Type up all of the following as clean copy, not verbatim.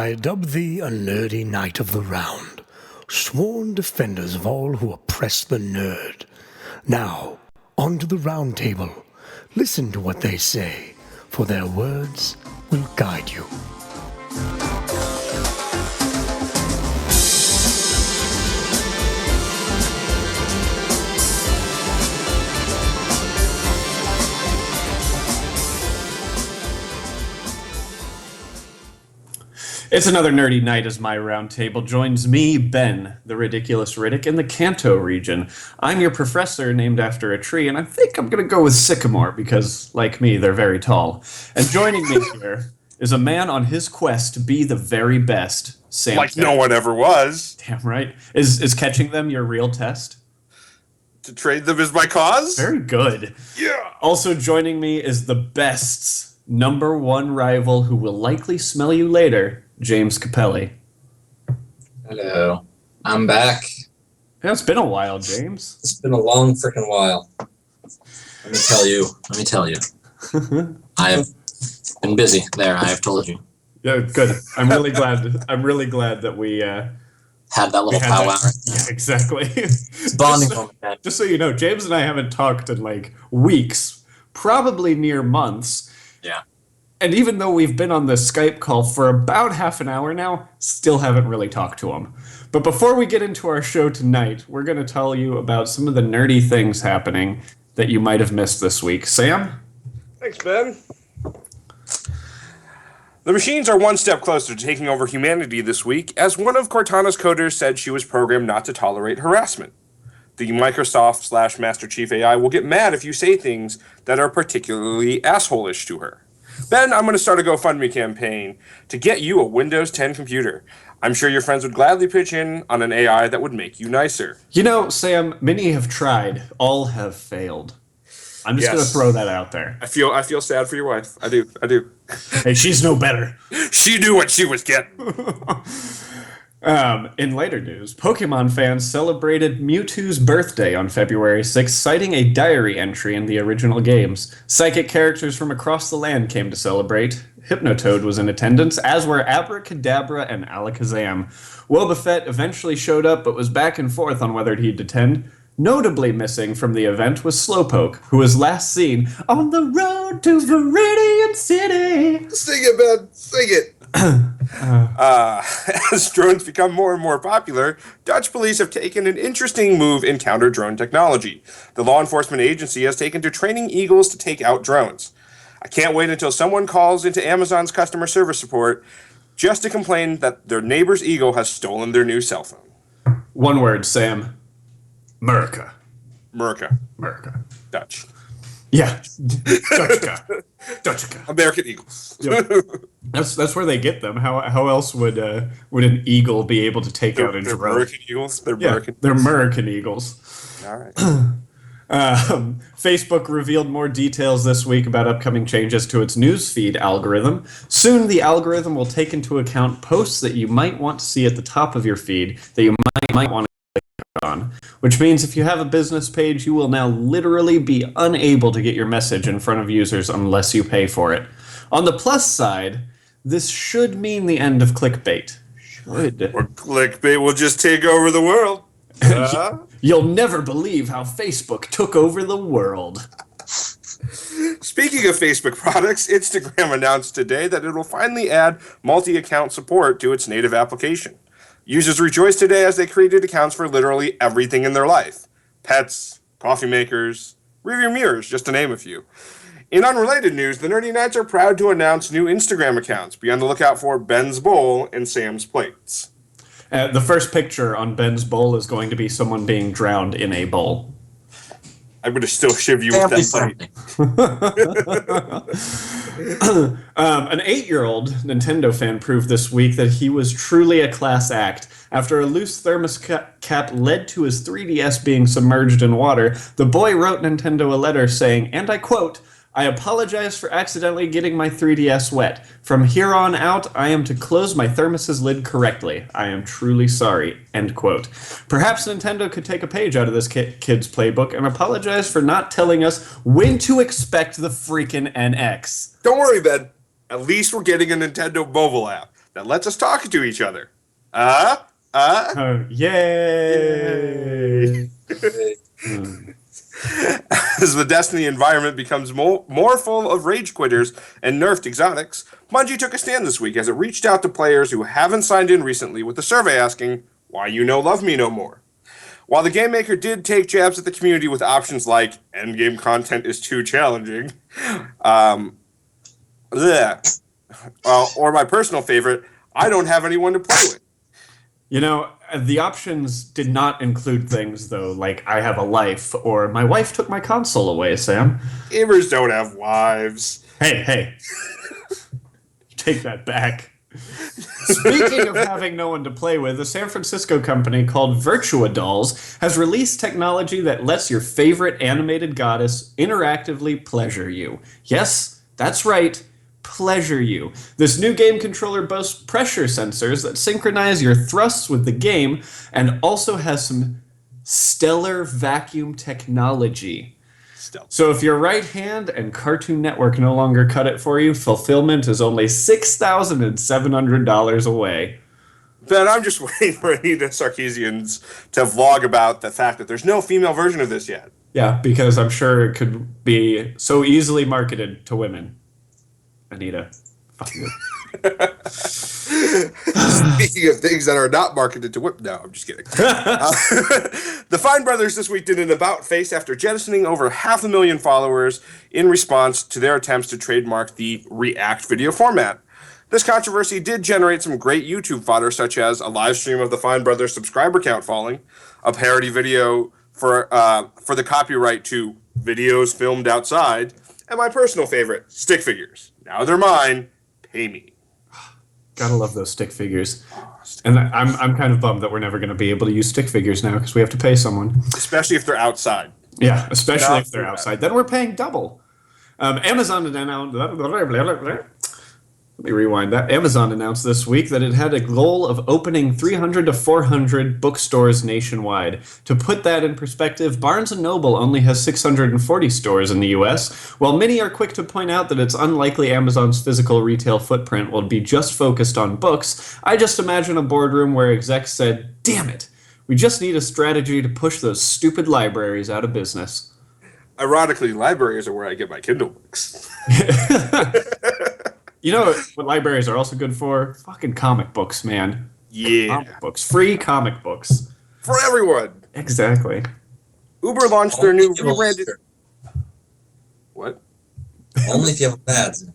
I dub thee a nerdy knight of the round, sworn defenders of all who oppress the nerd. Now, on to the round table. Listen to what they say, for their words will guide you. It's another nerdy night as my round table joins me, Ben, the ridiculous Riddick, in the Kanto region. I'm your professor named after a tree, and I think I'm going to go with sycamore because, like me, they're very tall. And joining me here is a man on his quest to be the very best, Sam. Like no one ever was. Damn right. Is catching them your real test? To trade them is my cause? Very good. Yeah. Also joining me is the best's number one rival who will likely smell you later, James Capelli. Hello. I'm back. Yeah, it's been a while, James. It's been a long freaking while. Let me tell you. I have been busy. There, I have told you. Yeah, good. I'm really glad that we had that little powwow. Yeah, exactly. It's bonding moment. Just so you know, James and I haven't talked in like weeks, probably near months. Yeah. And even though we've been on the Skype call for about half an hour now, still haven't really talked to him. But before we get into our show tonight, we're going to tell you about some of the nerdy things happening that you might have missed this week. Sam? Thanks, Ben. The machines are one step closer to taking over humanity this week, as one of Cortana's coders said she was programmed not to tolerate harassment. The Microsoft/Master Chief AI will get mad if you say things that are particularly asshole-ish to her. Ben, I'm going to start a GoFundMe campaign to get you a Windows 10 computer. I'm sure your friends would gladly pitch in on an AI that would make you nicer. You know, Sam, many have tried. All have failed. I'm just going to throw that out there. I feel sad for your wife. I do. Hey, she's no better. She knew what she was getting. In later news, Pokemon fans celebrated Mewtwo's birthday on February 6th, citing a diary entry in the original games. Psychic characters from across the land came to celebrate. Hypnotoad was in attendance, as were Abracadabra and Alakazam. Wobbuffet eventually showed up, but was back and forth on whether he'd attend. Notably missing from the event was Slowpoke, who was last seen on the road to Viridian City. Sing it, Ben. Sing it. As drones become more and more popular, Dutch police have taken an interesting move in counter-drone technology. The law enforcement agency has taken to training eagles to take out drones. I can't wait until someone calls into Amazon's customer service support just to complain that their neighbor's eagle has stolen their new cell phone. One word, Sam. America. Dutch. Yeah. Dutchka. American eagles. Yep. That's where they get them. How else would an eagle be able to take out a drone? They're American eagles? They're American eagles. All right. Facebook revealed more details this week about upcoming changes to its newsfeed algorithm. Soon, the algorithm will take into account posts that you might want to see at the top of your feed that you might want to click on, which means if you have a business page, you will now literally be unable to get your message in front of users unless you pay for it. On the plus side, this should mean the end of clickbait. Or clickbait will just take over the world. You'll never believe how Facebook took over the world. Speaking of Facebook products, Instagram announced today that it will finally add multi-account support to its native application. Users rejoiced today as they created accounts for literally everything in their life. Pets, coffee makers, rearview mirrors, just to name a few. In unrelated news, the Nerdy Knights are proud to announce new Instagram accounts. Be on the lookout for Ben's Bowl and Sam's Plates. The first picture on Ben's bowl is going to be someone being drowned in a bowl. I'm going to still shiv you with that plate. An 8-year-old Nintendo fan proved this week that he was truly a class act. After a loose thermos cap led to his 3DS being submerged in water, the boy wrote Nintendo a letter saying, and I quote, "I apologize for accidentally getting my 3DS wet. From here on out, I am to close my thermos's lid correctly. I am truly sorry." End quote. Perhaps Nintendo could take a page out of this kid's playbook and apologize for not telling us when to expect the freaking NX. Don't worry, Ben. At least we're getting a Nintendo mobile app. that lets us talk to each other. Yay! As the Destiny environment becomes more full of rage quitters and nerfed exotics, Bungie took a stand this week as it reached out to players who haven't signed in recently with a survey asking, why you no love me no more? While the game maker did take jabs at the community with options like, endgame content is too challenging, or my personal favorite, I don't have anyone to play with. You know, the options did not include things, though, like I have a life, or my wife took my console away, Sam. Gamers don't have wives. Hey. Take that back. Speaking of having no one to play with, a San Francisco company called Virtua Dolls has released technology that lets your favorite animated goddess interactively pleasure you. Yes, that's right. Pleasure you. This new game controller boasts pressure sensors that synchronize your thrusts with the game and also has some stellar vacuum technology. So if your right hand and Cartoon Network no longer cut it for you, fulfillment is only $6,700 away. Ben, I'm just waiting for Anita Sarkeesian to vlog about the fact that there's no female version of this yet. Yeah, because I'm sure it could be so easily marketed to women. Anita. Fuck you. Speaking of things that are not marketed to whip, no, I'm just kidding. The Fine Brothers this week did an about-face after jettisoning over 500,000 followers in response to their attempts to trademark the React video format. This controversy did generate some great YouTube fodder, such as a live stream of the Fine Brothers subscriber count falling, a parody video for the copyright to videos filmed outside, and my personal favorite, stick figures. Now they're mine. Pay me. Gotta love those stick figures. And I'm kind of bummed that we're never going to be able to use stick figures now because we have to pay someone. Especially if they're outside. Yeah, especially if they're outside. Then we're paying double. Amazon announced... Let me rewind that. Amazon announced this week that it had a goal of opening 300 to 400 bookstores nationwide. To put that in perspective, Barnes & Noble only has 640 stores in the U.S. While many are quick to point out that it's unlikely Amazon's physical retail footprint will be just focused on books, I just imagine a boardroom where execs said, damn it, we just need a strategy to push those stupid libraries out of business. Ironically, libraries are where I get my Kindle books. You know what libraries are also good for? Fucking comic books, man. Yeah. Comic books. Free comic books. For everyone. Exactly. Uber launched their new rebranded... What? Only if you have ads.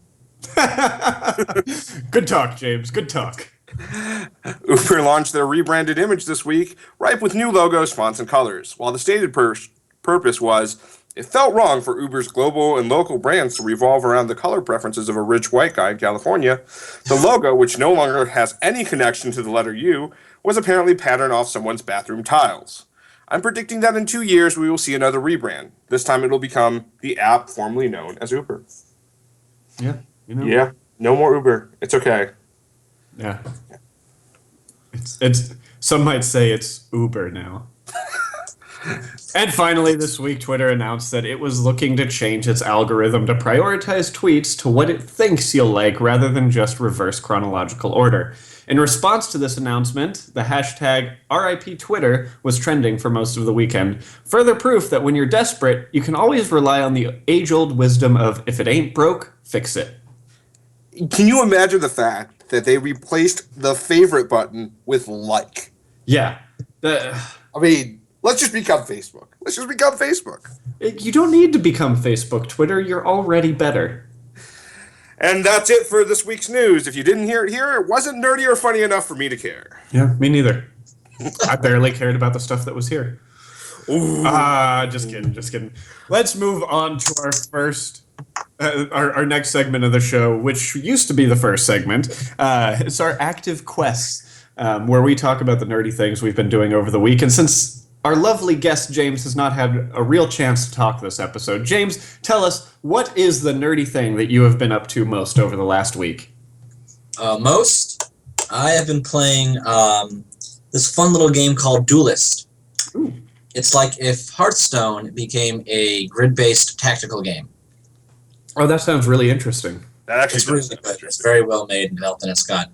Good talk, James. Good talk. Uber launched their rebranded image this week, ripe with new logos, fonts, and colors. While the stated purpose was... It felt wrong for Uber's global and local brands to revolve around the color preferences of a rich white guy in California. The logo, which no longer has any connection to the letter U, was apparently patterned off someone's bathroom tiles. I'm predicting that in 2 years we will see another rebrand. This time it will become the app formerly known as Uber. Yeah, you know. Yeah, no more Uber. It's okay. Yeah. It's some might say it's Uber now. And finally, this week, Twitter announced that it was looking to change its algorithm to prioritize tweets to what it thinks you'll like rather than just reverse chronological order. In response to this announcement, the hashtag RIP Twitter was trending for most of the weekend. Further proof that when you're desperate, you can always rely on the age-old wisdom of if it ain't broke, fix it. Can you imagine the fact that they replaced the favorite button with like? Yeah. I mean... Let's just become Facebook. You don't need to become Facebook, Twitter. You're already better. And that's it for this week's news. If you didn't hear it here, it wasn't nerdy or funny enough for me to care. Yeah, me neither. I barely cared about the stuff that was here. Just kidding. Let's move on to our first, our next segment of the show, which used to be the first segment. It's our active quests, where we talk about the nerdy things we've been doing over the week. And since our lovely guest, James, has not had a real chance to talk this episode. James, tell us, what is the nerdy thing that you have been up to most over the last week? Most? I have been playing this fun little game called Duelist. Ooh. It's like if Hearthstone became a grid-based tactical game. Oh, that sounds really interesting. That actually It's really good. It's very well made and developed, and it's got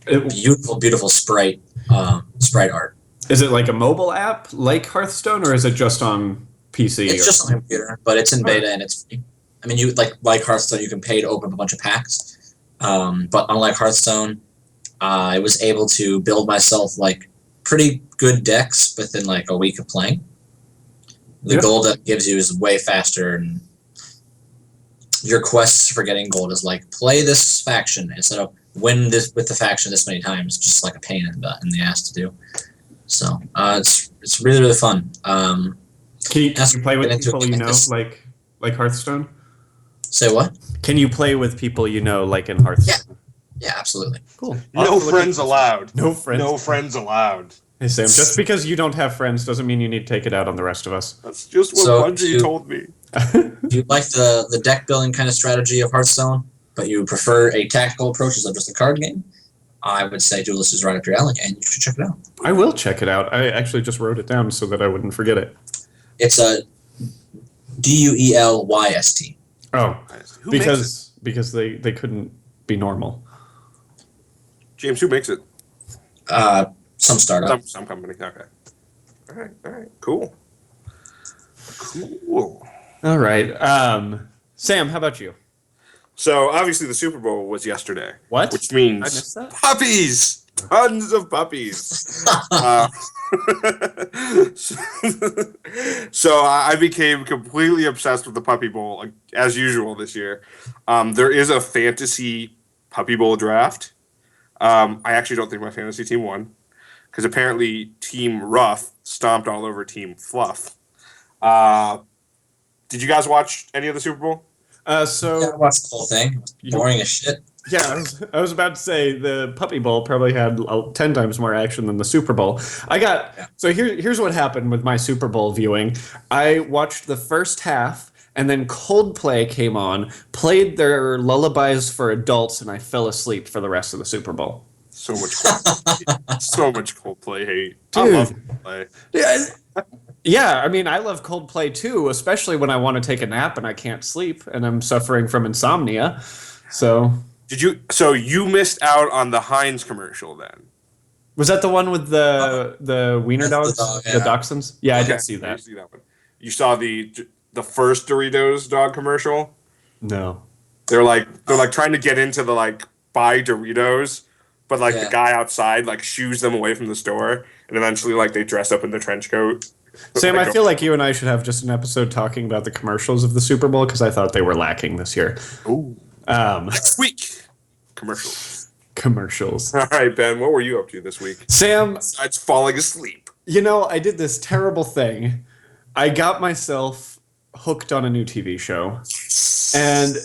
Beautiful, beautiful sprite art. Is it like a mobile app like Hearthstone, or is it just on PC? It's just on the computer, but it's in beta and it's free. I mean, you like Hearthstone, you can pay to open up a bunch of packs. But unlike Hearthstone, I was able to build myself like pretty good decks within like a week of playing. The gold that gives you is way faster, and your quests for getting gold is like play this faction instead of win this with the faction this many times. Just like a pain in the ass to do. So it's really, really fun. Can you play with people you know, like Hearthstone? Say what? Can you play with people you know, like in Hearthstone? Yeah, absolutely. Cool. No friends allowed. No friends. No friends allowed. Hey Sam, just because you don't have friends doesn't mean you need to take it out on the rest of us. That's just what Bungie told me. If you like the deck building kind of strategy of Hearthstone, but you prefer a tactical approach instead of just a card game, I would say Duelist is right up your alley, and you should check it out. I will check it out. I actually just wrote it down so that I wouldn't forget it. It's a DUELYST. Oh, Who makes because they couldn't be normal. James, who makes it? Some startup. Some company. Okay. All right. Cool. All right. Sam, how about you? So obviously the Super Bowl was yesterday. What? Which means I missed that? puppies. Tons of puppies. So I became completely obsessed with the Puppy Bowl, as usual this year. There is a fantasy Puppy Bowl draft. I actually don't think my fantasy team won, because apparently Team Rough stomped all over Team Fluff. Did you guys watch any of the Super Bowl? Yeah, I watched the whole thing. It was boring as shit. Yeah, I was about to say the Puppy Bowl probably had 10 times more action than the Super Bowl. So here's what happened with my Super Bowl viewing. I watched the first half, and then Coldplay came on, played their lullabies for adults, and I fell asleep for the rest of the Super Bowl. So much Coldplay. So much Coldplay hate. Dude. I love Coldplay. Yeah, I mean, I love Coldplay too, especially when I want to take a nap and I can't sleep and I'm suffering from insomnia. So you missed out on the Heinz commercial then? Was that the one with the wiener dogs, the dachshunds? Yeah, okay. I did see that. You see that one. You saw the first Doritos dog commercial? No. They're like trying to get into the buy Doritos, but the guy outside shoos them away from the store, and eventually they dress up in the trench coat. Sam, I feel like you and I should have just an episode talking about the commercials of the Super Bowl, because I thought they were lacking this year. Ooh. Next week. Commercials. All right, Ben, what were you up to this week? Sam. Besides falling asleep. I did this terrible thing. I got myself hooked on a new TV show. And,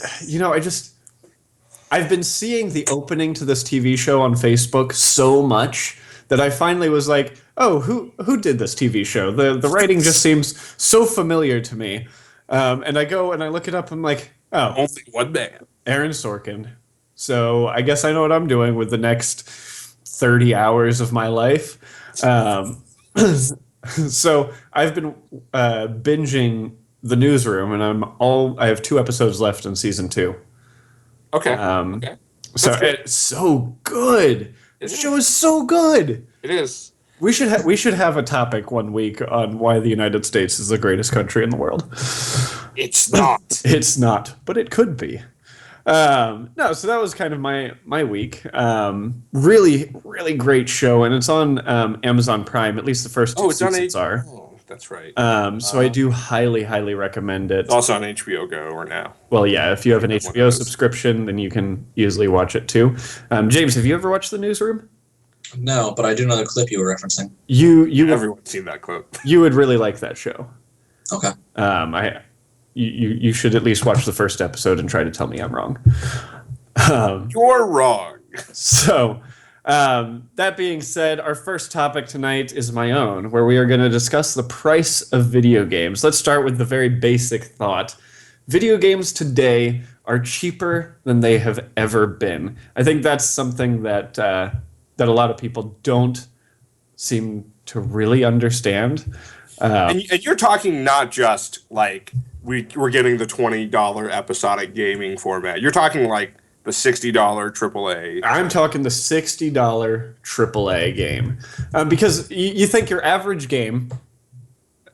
I've been seeing the opening to this TV show on Facebook so much that I finally was like, oh, who did this TV show? The writing just seems so familiar to me. And I go and I look it up. I'm like, oh. Only one man. Aaron Sorkin. So I guess I know what I'm doing with the next 30 hours of my life. So I've been binging The Newsroom, and I have 2 episodes left in season 2. Okay. Okay. So it's so good. The show is so good. It is. We should have a topic one week on why the United States is the greatest country in the world. It's not. It's not, but it could be. No, so that was kind of my week. Really, really great show, and it's on Amazon Prime. At least the first 2 seasons are. Oh, that's right. So I do highly, highly recommend it. It's also on HBO Go or now. Well, yeah, if you have an HBO subscription, then you can easily watch it too. James, have you ever watched The Newsroom? No, but I do know the clip you were referencing. Everyone's seen that clip. You would really like that show. Okay. You should at least watch the first episode and try to tell me I'm wrong. You're wrong. So, that being said, our first topic tonight is my own, where we are going to discuss the price of video games. Let's start with the very basic thought. Video games today are cheaper than they have ever been. I think that's something that a lot of people don't seem to really understand. And you're talking not just we're getting the $20 episodic gaming format. You're talking the the $60 AAA. I'm talking the $60 AAA game. Because you think your average game,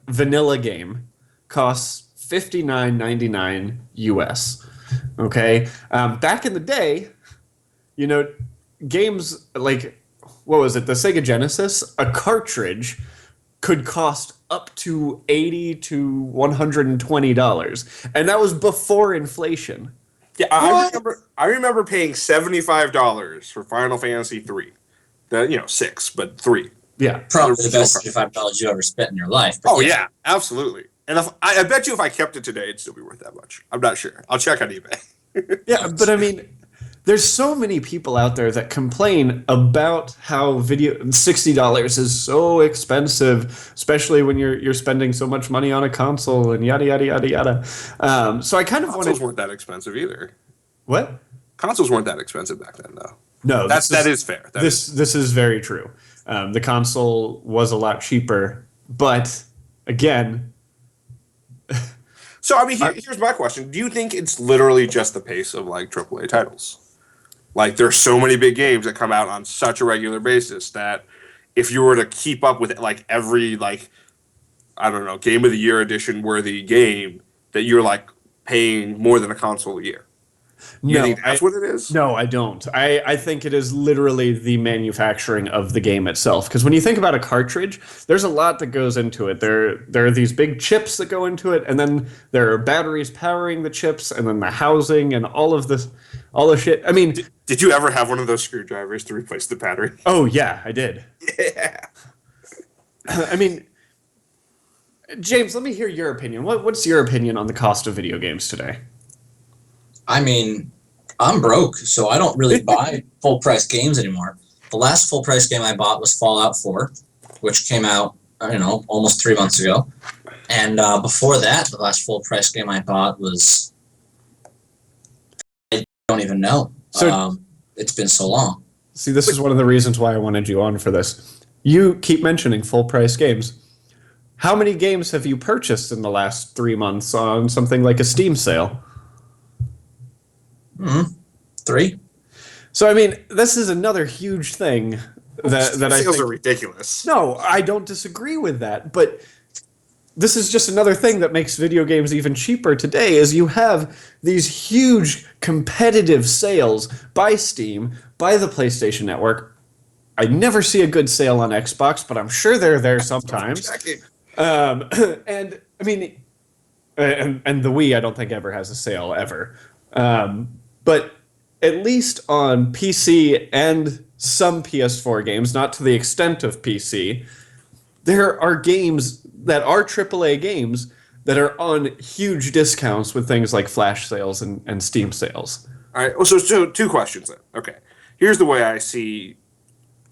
vanilla game, costs $59.99 US. Okay? Back in the day, you know, games like, what was it, the Sega Genesis, a cartridge could cost up to $80 to $120. And that was before inflation. Yeah, I remember paying $75 for Final Fantasy 3. 6, but 3. Yeah. Probably the best $75 you ever spent in your life. Oh, yeah, absolutely. And I bet you if I kept it today, it'd still be worth that much. I'm not sure. I'll check on eBay. Yeah, but I mean, there's so many people out there that complain about how $60 is so expensive, especially when you're spending so much money on a console and yada yada yada yada. So I kind of Consoles weren't that expensive either. What? Consoles weren't that expensive back then, though. No, that is fair. This is very true. The console was a lot cheaper, but again. So I mean, here's my question: do you think it's literally just the pace of like AAA titles? Like, there's so many big games that come out on such a regular basis that if you were to keep up with like every I don't know, Game of the Year edition worthy game, that you're like paying more than a console a year. You think that's what it is? No, I don't. I think it is literally the manufacturing of the game itself. Because when you think about a cartridge, there's a lot that goes into it. There are these big chips that go into it, and then there are batteries powering the chips, and then the housing, and all the shit. I mean, did you ever have one of those screwdrivers to replace the battery? Oh yeah, I did. Yeah. I mean, James, let me hear your opinion. What's your opinion on the cost of video games today? I mean, I'm broke, so I don't really buy full-price games anymore. The last full-price game I bought was Fallout 4, which came out, I don't know, almost 3 months ago. And before that, the last full-price game I bought was... I don't even know. So, it's been so long. See, this is one of the reasons why I wanted you on for this. You keep mentioning full-price games. How many games have you purchased in the last 3 months on something like a Steam sale? 3. So I mean, this is another huge thing that I think sales are ridiculous. No, I don't disagree with that, but this is just another thing that makes video games even cheaper today. Is you have these huge competitive sales by Steam, by the PlayStation Network. I never see a good sale on Xbox, but I'm sure they're there sometimes. And I mean, and the Wii, I don't think ever has a sale ever. But at least on PC and some PS4 games, not to the extent of PC, there are games that are AAA games that are on huge discounts with things like flash sales and Steam sales. All right. Well, so 2 questions then. Okay. Here's the way I see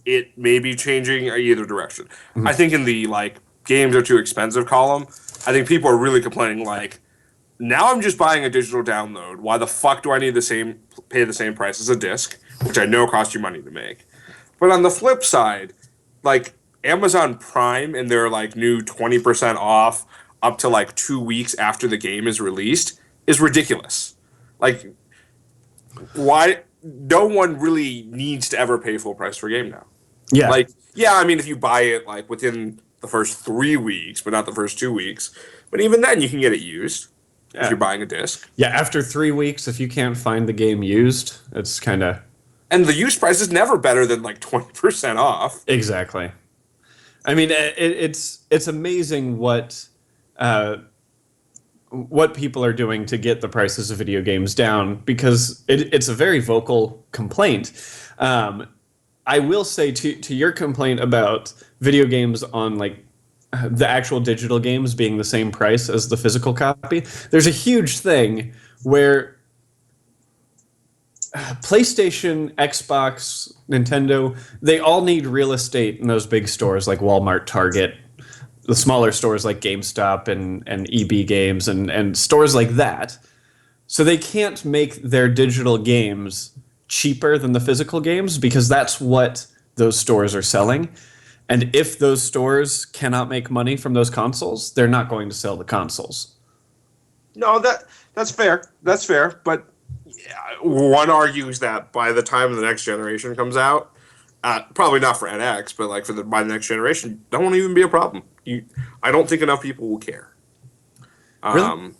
it maybe changing either direction. Mm-hmm. I think in the games are too expensive column, I think people are really complaining now I'm just buying a digital download. Why the fuck do I need pay the same price as a disc, which I know costs you money to make? But on the flip side, Amazon Prime and their new 20% off up to 2 weeks after the game is released is ridiculous. Why? No one really needs to ever pay full price for a game now. Yeah. I mean, if you buy it within the first 3 weeks, but not the first 2 weeks. But even then, you can get it used. If you're buying a disc. Yeah, after 3 weeks, if you can't find the game used, it's kind of... And the used price is never better than 20% off. Exactly. I mean, it's amazing what people are doing to get the prices of video games down, because it's a very vocal complaint. I will say to your complaint about video games on the actual digital games being the same price as the physical copy, there's a huge thing where PlayStation, Xbox, Nintendo, they all need real estate in those big stores like Walmart, Target, the smaller stores like GameStop and EB Games and stores like that. So they can't make their digital games cheaper than the physical games because that's what those stores are selling. And if those stores cannot make money from those consoles, they're not going to sell the consoles. No, that's fair. That's fair. But one argues that by the time the next generation comes out, probably not for NX, but like by the next generation, that won't even be a problem. I don't think enough people will care. Really?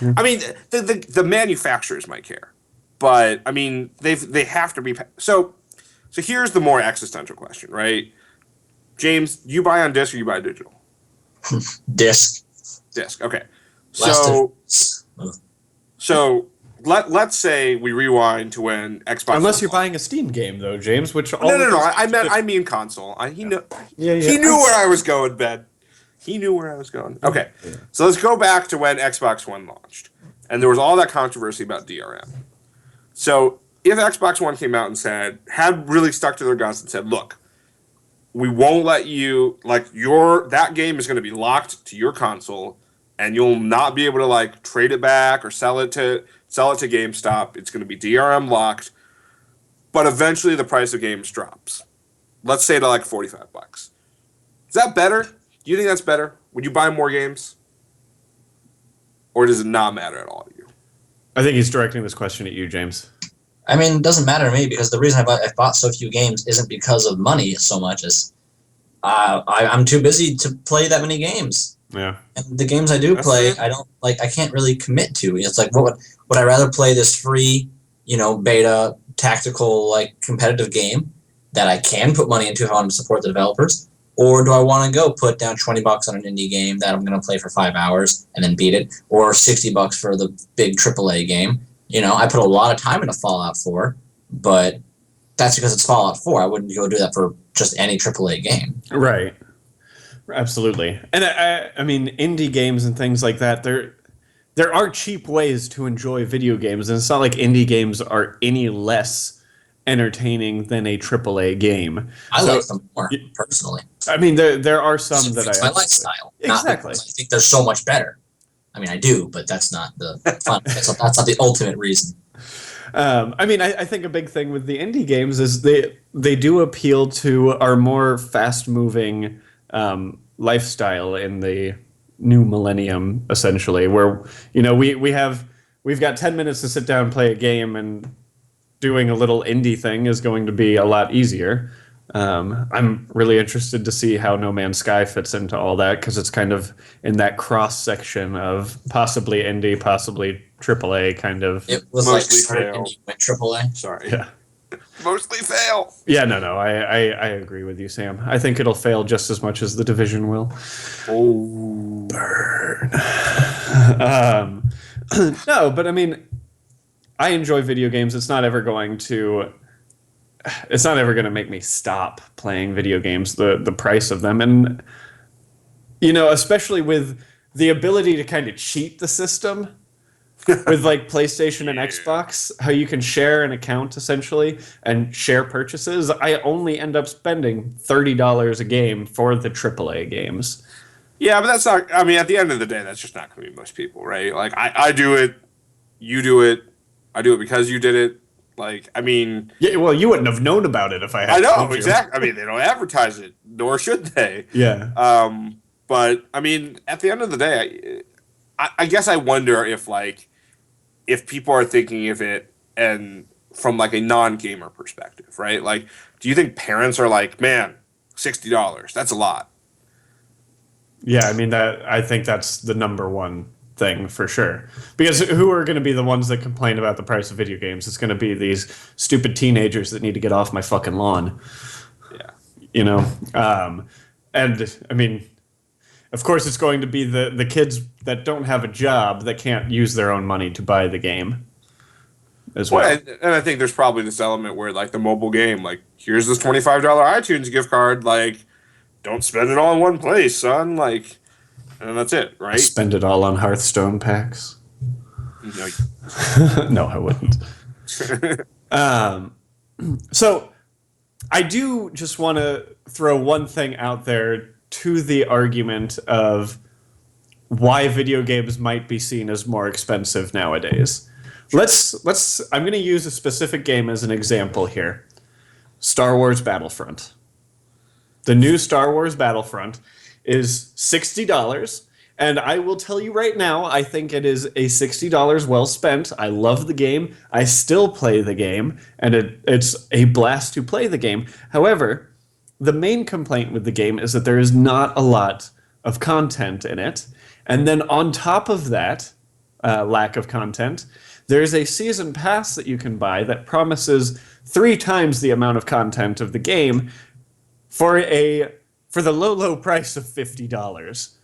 I mean, the manufacturers might care, but I mean, they have to be. So here's the more existential question, right? James, you buy on disc or you buy digital? Disc. Disc. Okay. Last So let's say we rewind to when Xbox. Unless you're buying a Steam game, though, James. Which No. I mean console. He knew. Yeah. He knew where I was going, Ben. He knew where I was going. Okay, so let's go back to when Xbox One launched, and there was all that controversy about DRM. So if Xbox One came out and had really stuck to their guns and said, "Look, we won't let you that game is going to be locked to your console, and you'll not be able to like trade it back or sell it to GameStop. It's going to be DRM locked, but eventually the price of games drops. Let's say to like $45. Is that better? Do you think that's better? Would you buy more games? Or does it not matter at all to you? I think he's directing this question at you, James. I mean, it doesn't matter to me because the reason I've bought so few games isn't because of money so much as I'm too busy to play that many games. Yeah. And the games I do play, I don't I can't really commit to. It's like, would I rather play this free, beta tactical like competitive game that I can put money into if I want to support the developers? Or do I want to go put down $20 on an indie game that I'm going to play for 5 hours and then beat it? Or $60 for the big AAA game? I put a lot of time into Fallout 4, but that's because it's Fallout 4. I wouldn't go do that for just any AAA game. Right. Absolutely. And I mean, indie games and things like that, there are cheap ways to enjoy video games. And it's not like indie games are any less entertaining than a AAA game. I like them more, personally. I mean, there are some that it's my lifestyle. Exactly. I think they're so much better. I mean, I do, but that's not the fun. that's not the ultimate reason. I mean, I think a big thing with the indie games is they do appeal to our more fast-moving lifestyle in the new millennium, essentially, where we've got 10 minutes to sit down and play a game, and doing a little indie thing is going to be a lot easier. I'm really interested to see how No Man's Sky fits into all that, because it's kind of in that cross section of possibly indie, possibly AAA kind of. It was mostly like fail. indie went AAA. Sorry. Yeah. Mostly fail. Yeah, no. I agree with you, Sam. I think it'll fail just as much as The Division will. Oh. Burn. No, but I mean, I enjoy video games. It's not ever going to make me stop playing video games, the price of them. And, especially with the ability to kind of cheat the system with like PlayStation and Xbox, how you can share an account essentially and share purchases. I only end up spending $30 a game for the AAA games. Yeah, but that's not, I mean, at the end of the day, that's just not going to be most people, right? Like, I do it, you do it, I do it because you did it. Like, I mean... Yeah, well, you wouldn't have known about it if I had I know, told you. exactly. I mean, they don't advertise it, nor should they. Yeah. But, I mean, at the end of the day, I guess I wonder if people are thinking of it and from, like, a non-gamer perspective, right? Like, do you think parents are like, man, $60, that's a lot? Yeah, I mean, I think that's the number one thing for sure. Because who are going to be the ones that complain about the price of video games? It's going to be these stupid teenagers that need to get off my fucking lawn. Yeah. And I mean, of course it's going to be the kids that don't have a job that can't use their own money to buy the game as well. And I think there's probably this element where, like, the mobile game, like, here's this $25 iTunes gift card, like, don't spend it all in one place, son. Like, and that's it, right? Spend it all on Hearthstone packs. No, I wouldn't. So I do just want to throw one thing out there to the argument of why video games might be seen as more expensive nowadays. I'm going to use a specific game as an example here. Star Wars Battlefront. The new Star Wars Battlefront is $60, And I will tell you right now, I think it is a $60 well spent. I love the game. I still play the game, and it's a blast to play the game. However, the main complaint with the game is that there is not a lot of content in it. And then on top of that, lack of content, there's a season pass that you can buy that promises 3 times the amount of content of the game for the low price of $50.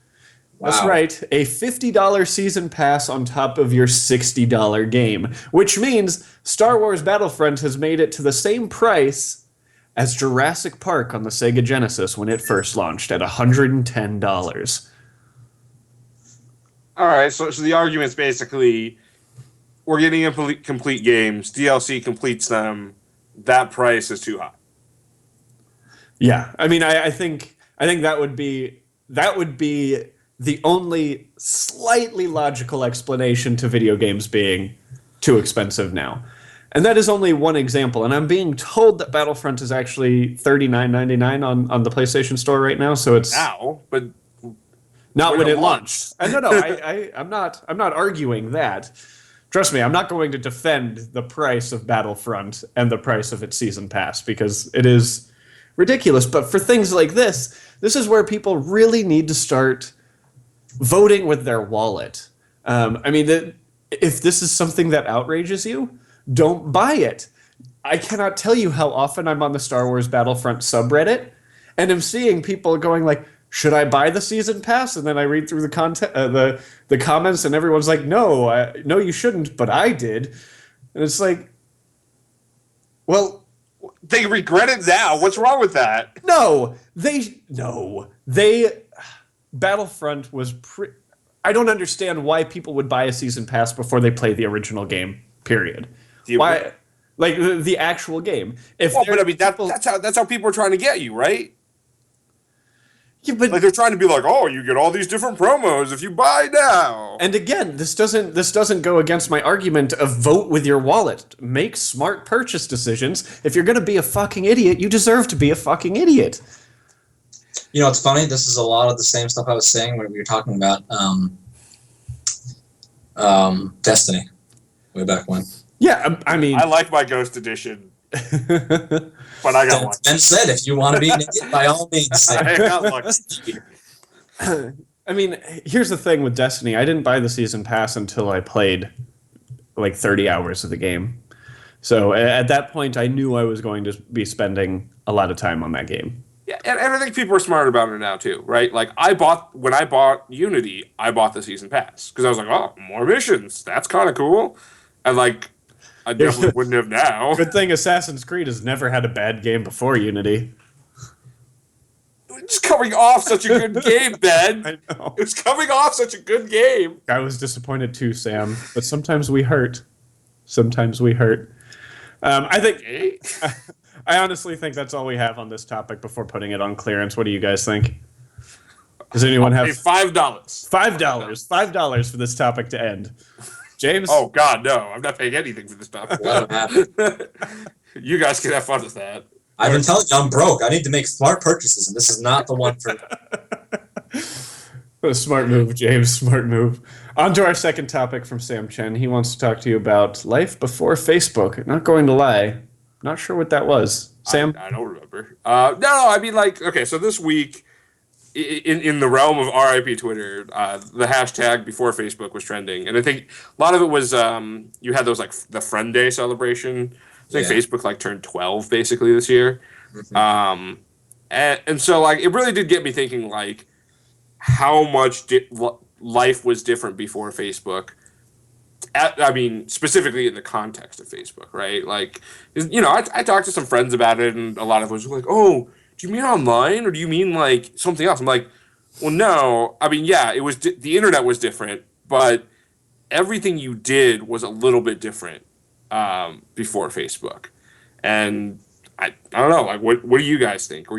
That's right, a $50 season pass on top of your $60 game, which means Star Wars Battlefront has made it to the same price as Jurassic Park on the Sega Genesis when it first launched at $110. All right, so the argument's basically we're getting complete games, DLC completes them, that price is too high. Yeah, I mean, I think that would be the only slightly logical explanation to video games being too expensive now. And that is only one example. And I'm being told that Battlefront is actually $39.99 on the PlayStation Store right now. So it's now, but not when it launched. And no, I'm not arguing that. Trust me, I'm not going to defend the price of Battlefront and the price of its season pass because it is ridiculous. But for things like this is where people really need to start voting with their wallet. I mean, if this is something that outrages you, don't buy it. I cannot tell you how often I'm on the Star Wars Battlefront subreddit, and I'm seeing people going like, should I buy the season pass? And then I read through the content, the comments, and everyone's like, no, you shouldn't, but I did. And it's like, well, they regret it now. What's wrong with that? Battlefront was I don't understand why people would buy a season pass before they play the original game, period. Why? Like the actual game. But I mean, that's how people are trying to get you, right? Yeah, but like they're trying to be like, oh, you get all these different promos if you buy now. And again, this doesn't go against my argument of vote with your wallet. Make smart purchase decisions. If you're going to be a fucking idiot, you deserve to be a fucking idiot. You know, it's funny. This is a lot of the same stuff I was saying when we were talking about Destiny way back when. Yeah, I mean, I like my Ghost Edition, but I got lucky. Ben said, if you want to be an idiot, by all means. I got lucky. I mean, here's the thing with Destiny. I didn't buy the season pass until I played like 30 hours of the game. So at that point, I knew I was going to be spending a lot of time on that game. Yeah, and I think people are smart about it now too, right? Like when I bought Unity, I bought the season pass because I was like, oh, more missions. That's kind of cool. And like, I definitely wouldn't have now. Good thing Assassin's Creed has never had a bad game before Unity. It's coming off such a good game, Ben. I know. It's coming off such a good game. I was disappointed too, Sam. But sometimes we hurt. I think... I honestly think that's all we have on this topic before putting it on clearance. What do you guys think? Does anyone have... $5. $5 for this topic to end. James? Oh, God, no. I'm not paying anything for this topic. You guys can have fun with that. I've been telling you I'm broke. I need to make smart purchases, and this is not the one for me. What a smart move, James. Smart move. On to our second topic from Sam Chen. He wants to talk to you about life before Facebook. Not going to lie. Not sure what that was. Sam? I don't remember. No, I mean, like, okay, so this week, in the realm of RIP Twitter, the hashtag before Facebook was trending. And I think a lot of it was you had those, like, the Friend Day celebration. I think Facebook, like, turned 12, basically, this year. Mm-hmm. And so, like, it really did get me thinking, like, how much life was different before Facebook. I mean, specifically in the context of Facebook, right? Like, you know, I talked to some friends about it, and a lot of us were like, oh, do you mean online, or do you mean, like, something else? I'm like, well, no. I mean, yeah, it was the internet was different, but everything you did was a little bit different before Facebook. And I don't know, like, what do you guys think? Do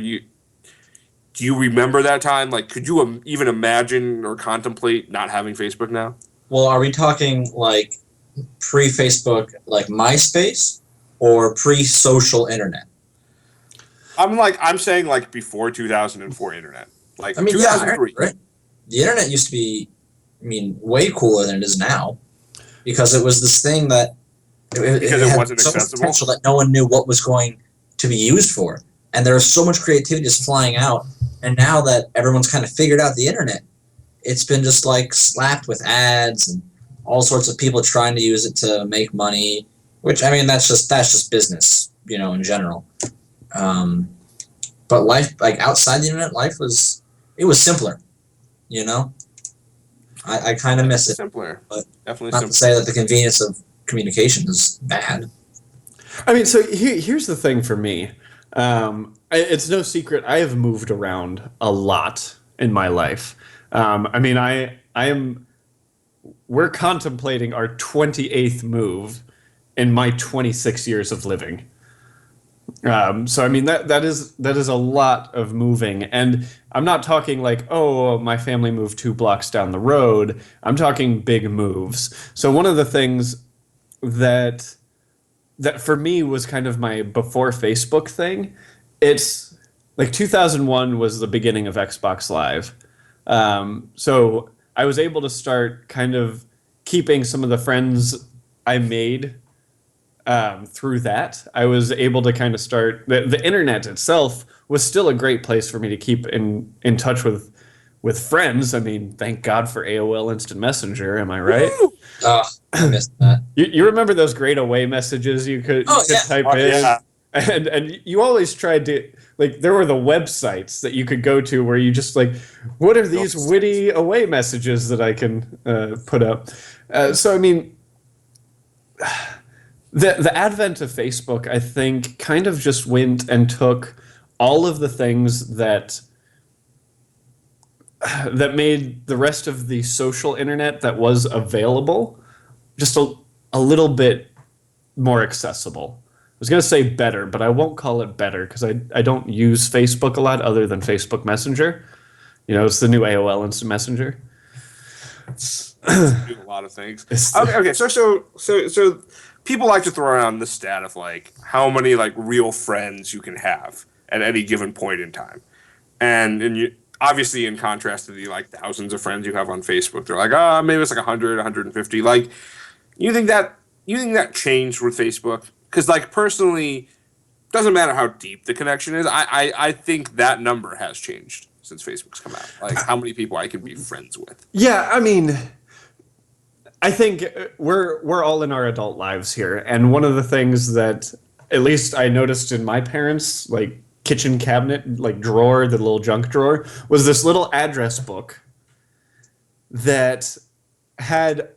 you remember that time? Like, could you even imagine or contemplate not having Facebook now? Well, are we talking like pre-Facebook, like MySpace, or pre-social internet? I'm saying like before 2004 internet, like, I mean, 2003. Yeah, right? the internet used to be, I mean, way cooler than it is now, because it was this thing that it had wasn't so much accessible. potential that no one knew what was going to be used for, and there was so much creativity just flying out. And now that everyone's kind of figured out the internet, it's been just like slapped with ads and all sorts of people trying to use it to make money. Which, I mean, that's just business, you know, in general. But life, like outside the internet, life was simpler, you know. I kind of miss it. Simpler, but definitely not simpler. to say that the convenience of communication is bad. I mean, so here's the thing for me. It's no secret I have moved around a lot in my life. I mean, we're contemplating our 28th move in my 26 years of living. So I mean that is a lot of moving, and I'm not talking like, oh, my family moved 2 blocks down the road. I'm talking big moves. So one of the things that for me was kind of my before Facebook thing. It's like 2001 was the beginning of Xbox Live. So I was able to start kind of keeping some of the friends I made through that. I was able to kind of start the internet itself was still a great place for me to keep in touch with friends. I mean, thank God for AOL Instant Messenger. Am I right? Oh, I missed that. You remember those great away messages you could type in? Yeah. And you always tried to, like, there were the websites that you could go to where you just like, what are these witty away messages that I can put up? So I mean, the advent of Facebook, I think, kind of just went and took all of the things that made the rest of the social internet that was available just a little bit more accessible. I was going to say better, but I won't call it better because I don't use Facebook a lot other than Facebook Messenger. You know, it's the new AOL Instant Messenger. Do a lot of things. Okay. So people like to throw around the stat of like how many like real friends you can have at any given point in time, and you obviously in contrast to the like thousands of friends you have on Facebook, they're like, maybe it's like 100, 150. Like, you think that changed with Facebook? Because like personally, doesn't matter how deep the connection is. I think that number has changed since Facebook's come out. Like how many people I can be friends with. Yeah, I mean, I think we're all in our adult lives here, and one of the things that at least I noticed in my parents' like kitchen cabinet, like drawer, the little junk drawer, was this little address book that had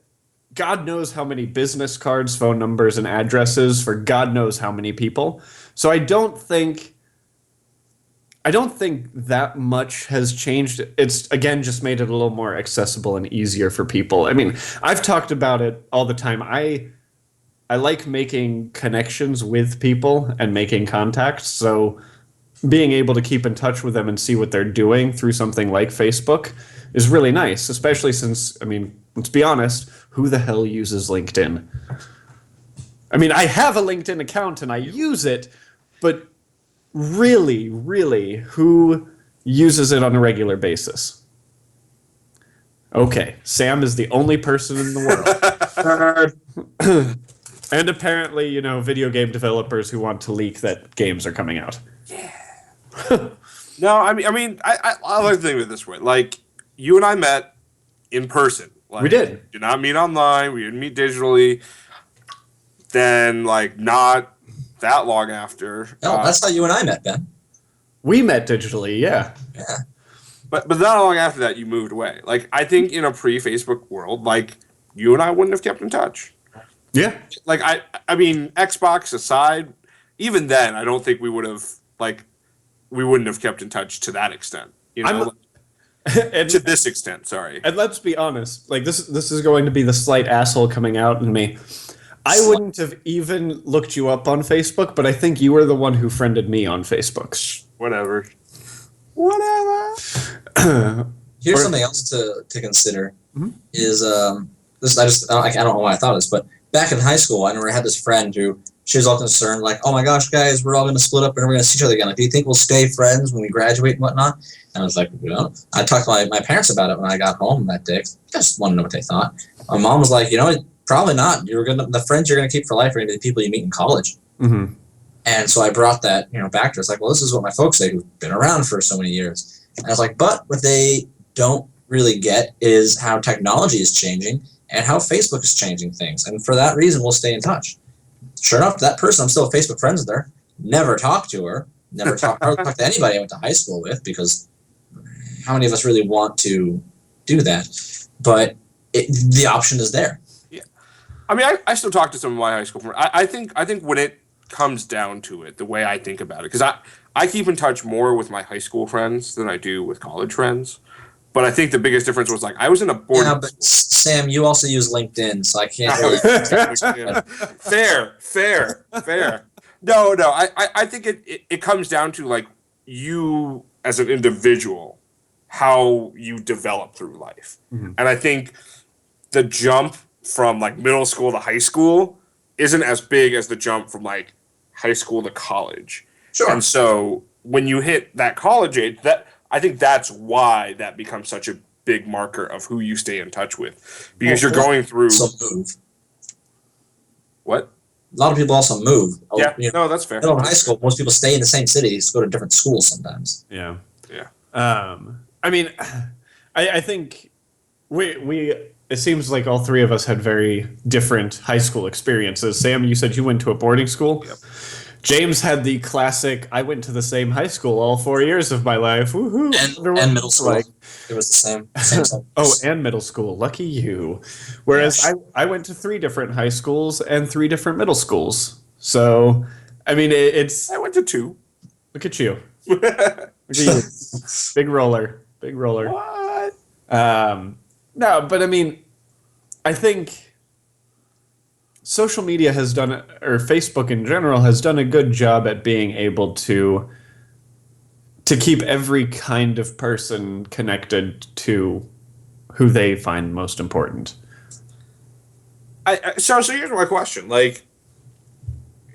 God knows how many business cards, phone numbers, and addresses for God knows how many people. So I don't think that much has changed. It's, again, just made it a little more accessible and easier for people. I mean, I've talked about it all the time. I like making connections with people and making contacts. So being able to keep in touch with them and see what they're doing through something like Facebook is really nice, especially since, I mean, let's be honest, who the hell uses LinkedIn? I mean, I have a LinkedIn account and I use it, but really, really, who uses it on a regular basis? Okay, Sam is the only person in the world. And apparently, you know, video game developers who want to leak that games are coming out. No, I mean, I like to think of it this way. Like, you and I met in person. Like, We did. Did not meet online. We didn't meet digitally. Then, like, not that long after. No, that's how you and I met, Ben. We met digitally, yeah. Yeah. But not long after that, you moved away. Like, I think in a pre-Facebook world, like, you and I wouldn't have kept in touch. Yeah. Like, I mean, Xbox aside, even then, I don't think we would have, like, we wouldn't have kept in touch to that extent. You know, And, to this extent, sorry. and let's be honest, like this is going to be the slight asshole coming out in me. I wouldn't have even looked you up on Facebook, but I think you were the one who friended me on Facebook. Whatever. Here's something else to consider is this. I don't know why I thought of this, but back in high school, I remember I had this friend who she was all concerned, like, oh my gosh, guys, we're all going to split up and we're going to see each other again. Like, do you think we'll stay friends when we graduate and whatnot? And I was like, I talked to my parents about it when I got home that day. I just wanted to know what they thought. My mom was like, probably not. The friends you're going to keep for life are going to be the people you meet in college. Mm-hmm. And so I brought that, back to her. It's like, well, this is what my folks say who've been around for so many years. And I was like, but what they don't really get is how technology is changing and how Facebook is changing things. And for that reason, we'll stay in touch. Sure enough, that person, I'm still Facebook friends with her. Never talked to her. Never talked to anybody I went to high school with, because how many of us really want to do that? But the option is there. Yeah, I mean, I still talk to some of my high school friends. I think when it comes down to it, the way I think about it, because I keep in touch more with my high school friends than I do with college friends. But I think the biggest difference was, like, I was in a boarding school. Sam, you also use LinkedIn, so I can't really... Fair. No, I think it comes down to, like, you as an individual, how you develop through life. Mm-hmm. And I think the jump from, like, middle school to high school isn't as big as the jump from, like, high school to college. Sure. And so when you hit that college age, I think that's why that becomes such a big marker of who you stay in touch with, because you're going through. Move. What? A lot of people also move. Yeah, no, that's fair. In high school, most people stay in the same cities, go to different schools sometimes. Yeah. I mean, I think we. It seems like all three of us had very different high school experiences. Sam, you said you went to a boarding school. Yep. James had the classic, I went to the same high school all 4 years of my life. Woohoo. And middle school. Like. It was the same. Oh, and middle school. Lucky you. Whereas I went to 3 different high schools and 3 different middle schools. So, I mean, it's... I went to 2. Look at you. Look at you. Big roller. What? No, but I mean, I think... social media has done, or Facebook in general, has done a good job at being able to keep every kind of person connected to who they find most important. So here's my question: like,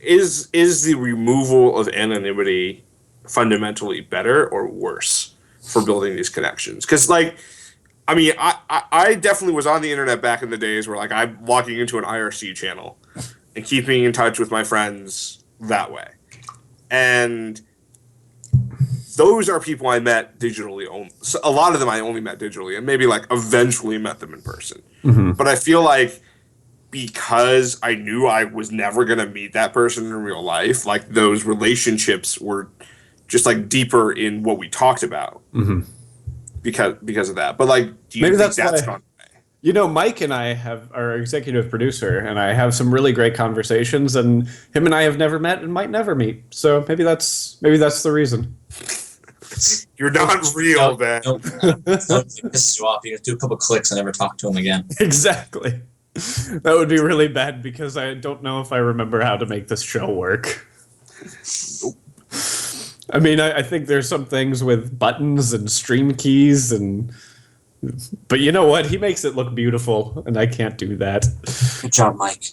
is the removal of anonymity fundamentally better or worse for building these connections? Because, like, I mean, I definitely was on the internet back in the days where, like, I'm logging into an IRC channel and keeping in touch with my friends that way. And those are people I met digitally only. So a lot of them I only met digitally, and maybe, like, eventually met them in person. Mm-hmm. But I feel like because I knew I was never going to meet that person in real life, like, those relationships were just, like, deeper in what we talked about. Mm-hmm. Because of that. But, like, do you maybe think that's gone away? Mike and I have our executive producer, and I have some really great conversations, and him and I have never met and might never meet. So maybe that's the reason. You're not real, man. Nope. Pisses you off. You do a couple clicks and never talk to him again. Exactly. That would be really bad, because I don't know if I remember how to make this show work. Nope. I mean, I think there's some things with buttons and stream keys, but you know what? He makes it look beautiful, and I can't do that. Good job, Mike.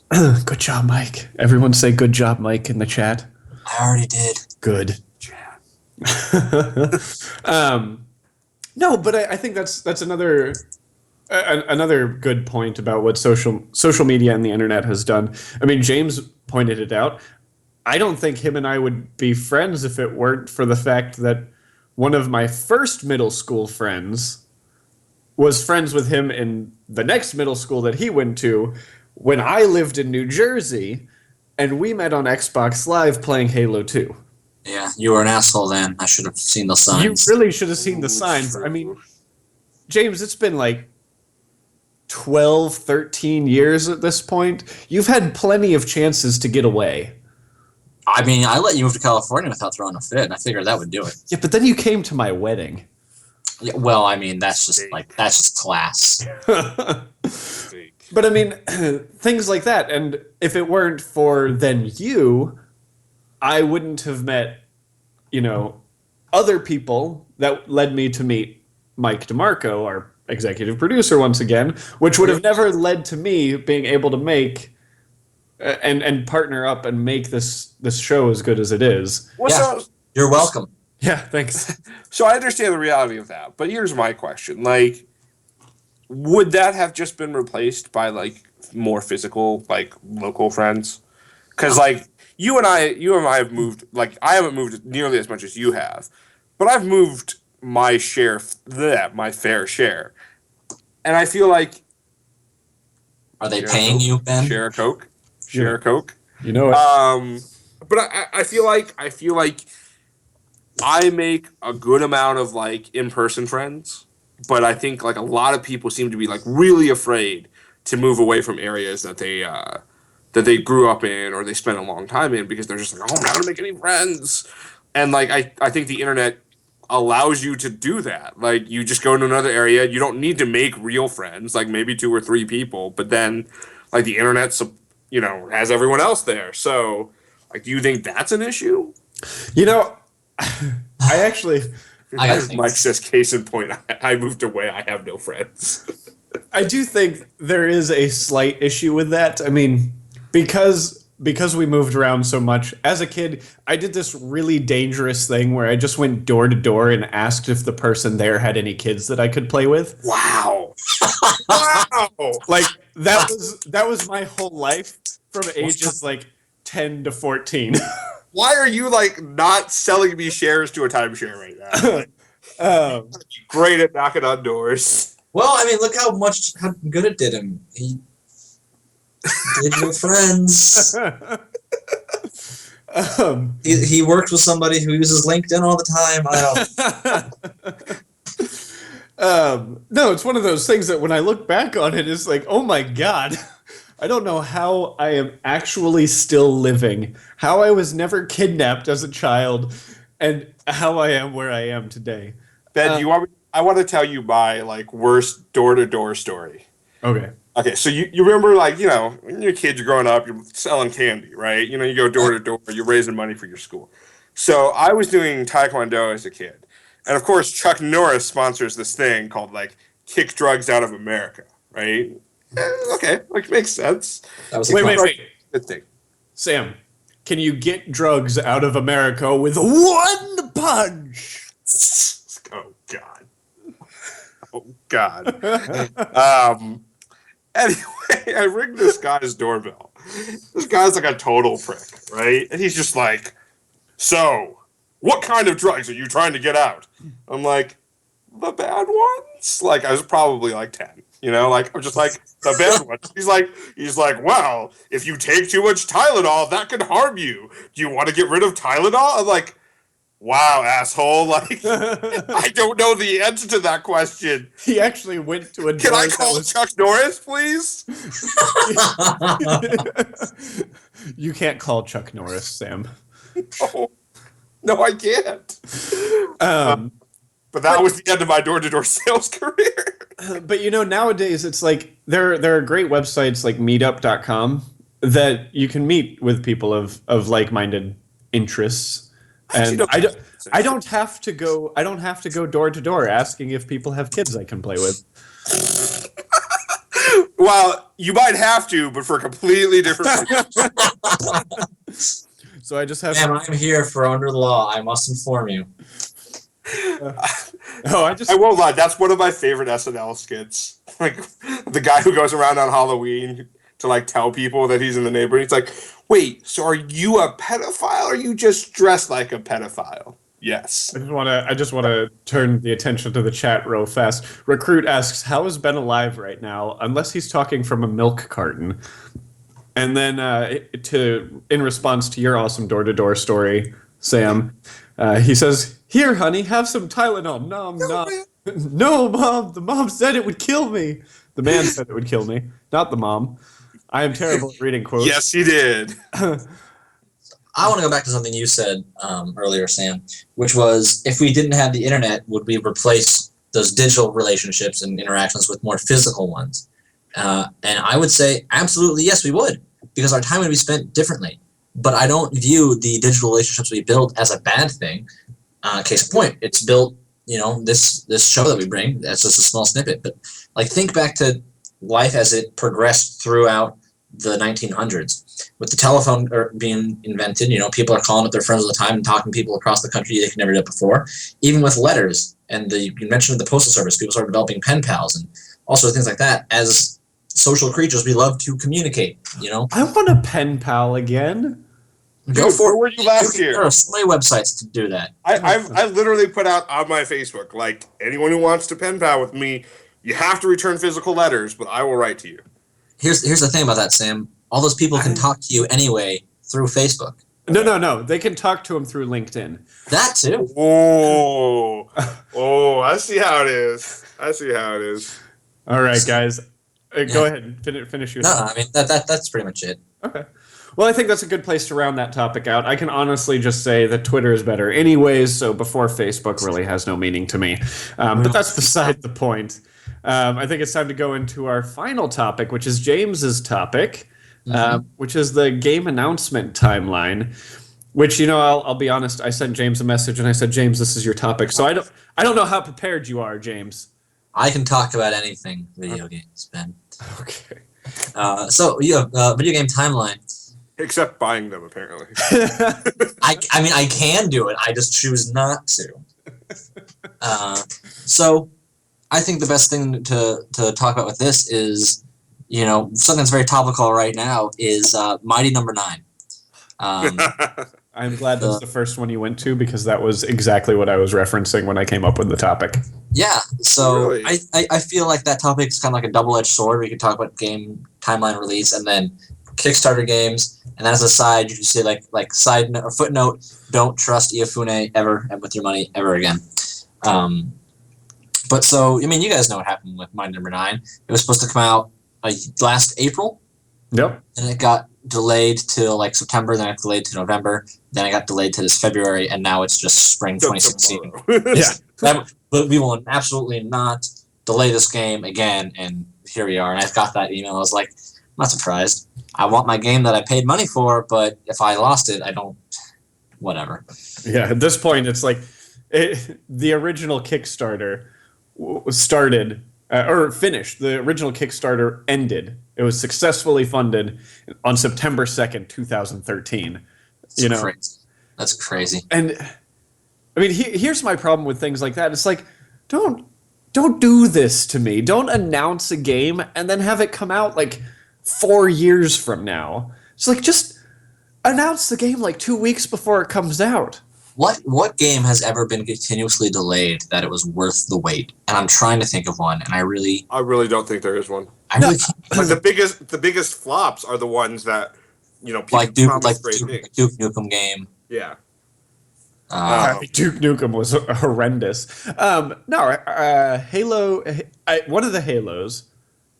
Good job, Mike. Everyone say good job, Mike, in the chat. I already did. Good. No, but I think that's another good point about what social media and the internet has done. I mean, James pointed it out. I don't think him and I would be friends if it weren't for the fact that one of my first middle school friends was friends with him in the next middle school that he went to when I lived in New Jersey, and we met on Xbox Live playing Halo 2. Yeah, you were an asshole then. I should have seen the signs. You really should have seen the signs. I mean, James, it's been like 12, 13 years at this point. You've had plenty of chances to get away. I mean, I let you move to California without throwing a fit, and I figured that would do it. Yeah, but then you came to my wedding. Yeah, well, I mean, that's just class. But I mean, things like that. And if it weren't for then you, I wouldn't have met, other people that led me to meet Mike DeMarco, our executive producer, once again, which would have never led to me being able to make and partner up and make this show as good as it is. Well, Yeah. You're welcome. Yeah, thanks. so I understand the reality of that, but here's my question: like, would that have just been replaced by like more physical, like local friends? Because like you and I have moved. Like I haven't moved nearly as much as you have, but I've moved my share, my fair share, and I feel like Are they paying you, Ben? share a Coke, share a Coke. You know it. But I feel like I make a good amount of like in-person friends, but I think like a lot of people seem to be like really afraid to move away from areas that they grew up in or they spent a long time in because they're just like, oh, I'm not gonna make any friends. And like I think the internet allows you to do that. Like you just go to another area, you don't need to make real friends, like maybe 2 or 3 people, but then like the internet has everyone else there. So like do you think that's an issue? You know, I actually As Mike says, case in point, I moved away, I have no friends. I do think there is a slight issue with that. I mean, because we moved around so much, as a kid, I did this really dangerous thing where I just went door to door and asked if the person there had any kids that I could play with. Wow. Wow. Like that was my whole life from ages like 10 to 14. Why are you like not selling me shares to a timeshare right now? Great at knocking on doors. Well, I mean, look how good it did him. He did no friends. He worked with somebody who uses LinkedIn all the time. No, it's one of those things that when I look back on it, it's like, oh my God, I don't know how I am actually still living, how I was never kidnapped as a child, and how I am where I am today. Ben, I want to tell you my like worst door-to-door story. Okay. Okay, so you remember like, when you're kids, you're growing up, you're selling candy, right? You go door to door, you're raising money for your school. So I was doing Taekwondo as a kid. And of course, Chuck Norris sponsors this thing called like Kick Drugs Out of America, right? Okay, like makes sense. That was Wait. Good thing. Sam, can you get drugs out of America with one punch? Oh, God. Oh, God. Anyway, I ring this guy's doorbell. This guy's like a total prick, right? And he's just like, so, what kind of drugs are you trying to get out? I'm like, the bad ones? Like, I was probably like 10, like, I'm just like, the bad ones. He's like, well, if you take too much Tylenol, that could harm you. Do you want to get rid of Tylenol? I'm like, wow, asshole. Like, I don't know the answer to that question. He actually went to a Can I call Chuck Norris, please? You can't call Chuck Norris, Sam. No, I can't. But that was the end of my door-to-door sales career. But nowadays it's like there are great websites like meetup.com that you can meet with people of like-minded interests. And I don't have to go door to door asking if people have kids I can play with. Well, you might have to, but for completely different reasons. So I just have Ma'am, I'm here for under the law. I must inform you. I won't lie, that's one of my favorite SNL skits. Like the guy who goes around on Halloween to like tell people that he's in the neighborhood. He's like, wait, so are you a pedophile or are you just dressed like a pedophile? Yes. I just want to turn the attention to the chat real fast. Recruit asks, how is Ben alive right now? Unless he's talking from a milk carton. And then in response to your awesome door-to-door story, Sam, he says, here, honey, have some Tylenol. Nom, nom. No, Mom. The mom said it would kill me. The man said it would kill me, not the mom. I am terrible at reading quotes. Yes, he did. I want to go back to something you said earlier, Sam, which was if we didn't have the internet, would we replace those digital relationships and interactions with more physical ones? And I would say absolutely yes, we would, because our time would be spent differently. But I don't view the digital relationships we build as a bad thing. Case in point, it's built, this show that we bring, that's just a small snippet. But like think back to life as it progressed throughout the 1900s. with the telephone being invented, people are calling up their friends all the time and talking to people across the country they could never do it before. Even with letters and the invention of the postal service, people started developing pen pals and all sorts of things like that. As social creatures, we love to communicate. I want a pen pal again. Go for where were you last year? There are so many websites to do that. I literally put out on my Facebook, like, anyone who wants to pen pal with me, you have to return physical letters, but I will write to you. Here's the thing about that, Sam. All those people can talk to you anyway through Facebook. No. They can talk to him through LinkedIn. That too. I see how it is. All right, guys. Go ahead and finish your thought. I mean, that's pretty much it. Okay. Well, I think that's a good place to round that topic out. I can honestly just say that Twitter is better anyways, so before Facebook really has no meaning to me. But that's beside the point. I think it's time to go into our final topic, which is James's topic, which is the game announcement timeline. Which, I'll be honest, I sent James a message and I said, James, this is your topic. So I don't know how prepared you are, James. I can talk about anything video games, Ben. Okay. So you have video game timeline. Except buying them, apparently. I mean, I can do it. I just choose not to. So I think the best thing to talk about with this is, something that's very topical right now is Mighty Number 9. I'm glad that's the first one you went to because that was exactly what I was referencing when I came up with the topic. Yeah, so Really? I feel like that topic is kind of like a double-edged sword where you can talk about game timeline release and then Kickstarter games, and then as a side, you can say like side note or footnote, don't trust Iofune ever with your money ever again. But so, I mean, you guys know what happened with Mighty Number 9. It was supposed to come out last April. Yep. And it got delayed till like September, then it got delayed to November, then it got delayed to this February, and now it's just spring 2016. Yeah. But we will absolutely not delay this game again, and here we are. And I got that email. I was like, I'm not surprised. I want my game that I paid money for, but if I lost it, I don't. Whatever. Yeah, at this point, it's like the original Kickstarter started or finished. The original Kickstarter ended. It was successfully funded on September 2nd, 2013. Crazy. That's crazy. And I mean, here's my problem with things like that. It's like, don't do this to me. Don't announce a game and then have it come out like 4 years from now. It's like, just announce the game like 2 weeks before it comes out. What game has ever been continuously delayed that it was worth the wait? And I'm trying to think of one, and I really don't think there is one. Really Like the biggest flops are the ones that people like Duke promise great things. Duke Nukem game. Yeah. Duke Nukem was horrendous. Halo. One of the Halos,